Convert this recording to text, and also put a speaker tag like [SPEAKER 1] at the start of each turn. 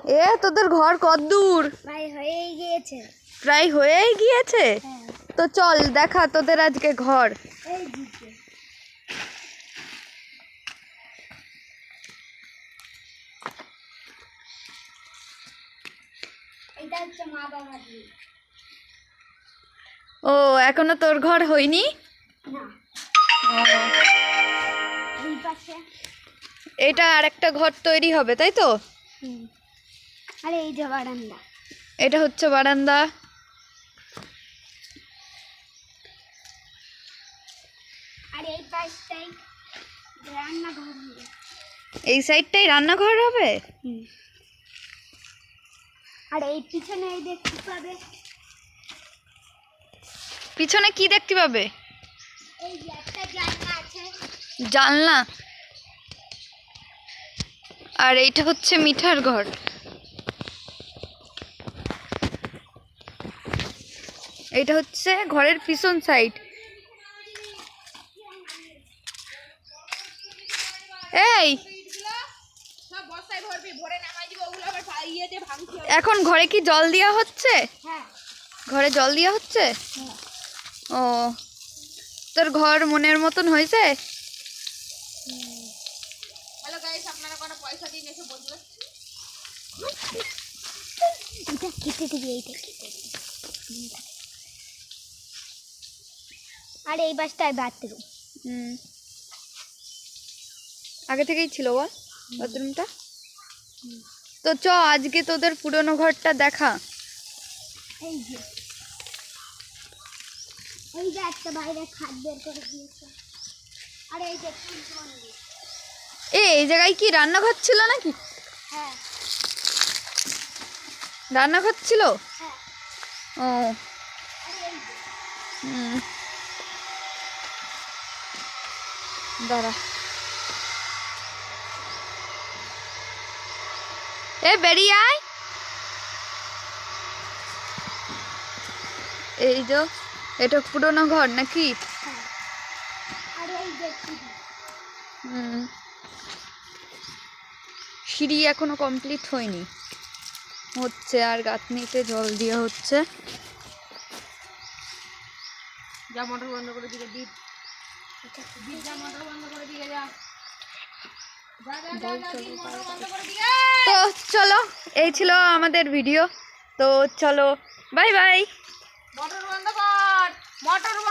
[SPEAKER 1] এ তোদের ঘর কতদূর? প্রায় হয়েই গিয়েছে। তো চল দেখা তোদের আজকে ঘর। ও এখনো তোর ঘর হয়নি? এটা আর একটা ঘর তৈরি হবে তাই তো?
[SPEAKER 2] আরে এই যে বারান্দা,
[SPEAKER 1] এটা হচ্ছে বারান্দা।
[SPEAKER 2] আর এই পাশটাই রান্নাঘর হবে।
[SPEAKER 1] এই সাইডটাই রান্নাঘর হবে।
[SPEAKER 2] আর এই পিছনে এই দেখতে পাবে,
[SPEAKER 1] পিছনে কি দেখতে পাবে?
[SPEAKER 2] এই যে একটা জানলা আছে।
[SPEAKER 1] জানলা। আর এইটা হচ্ছে মিঠার ঘর। এইটা হচ্ছে ঘরের পিছন সাইড। এই এখন ঘরে কি জল দেওয়া হচ্ছে?
[SPEAKER 2] হ্যাঁ,
[SPEAKER 1] ঘরে জল দেওয়া হচ্ছে। ও তোর ঘর মনের মতন হয়েছে?
[SPEAKER 3] হ্যালো গাইস, আপনারা কোনো পয়সা দিন এসে বলতে
[SPEAKER 2] এটা কেটে দিবি, এইটা কেটে দিবি। আর এই বাসটায় বাথরুম।
[SPEAKER 1] আগে থেকেই ছিল বল বাথরুমটা। তো চ আজকে তোদের পুরনো ঘরটা দেখা।
[SPEAKER 2] এই যে একটা বাইরে খাট বের করে দিয়েছে। আর এই যে
[SPEAKER 1] এই জায়গায় কি রান্নাঘর ছিল নাকি?
[SPEAKER 2] হ্যাঁ
[SPEAKER 1] রান্নাঘর ছিল।
[SPEAKER 2] হ্যাঁ।
[SPEAKER 1] ও
[SPEAKER 2] আর এই যে
[SPEAKER 1] দাঁড়া। এ বেরিয়ে আয়। এই যে এটা পুরনো ঘর নাকি?
[SPEAKER 2] হ্যাঁ। আর এই যে
[SPEAKER 1] সিঁড়ি এখনো কমপ্লিট হয়নি, হচ্ছে আর গাঁথনিতে জল দেওয়া হচ্ছে।
[SPEAKER 3] যা মোটর বন্ধ করে দিকে দিই, যা মোটর বন্ধ করে দিকে যা,
[SPEAKER 1] তো চলো এই ছিল আমাদের ভিডিও। তো চলো বাই বাই।
[SPEAKER 3] মোটর বন্ধ কর, মোটর বন্ধ।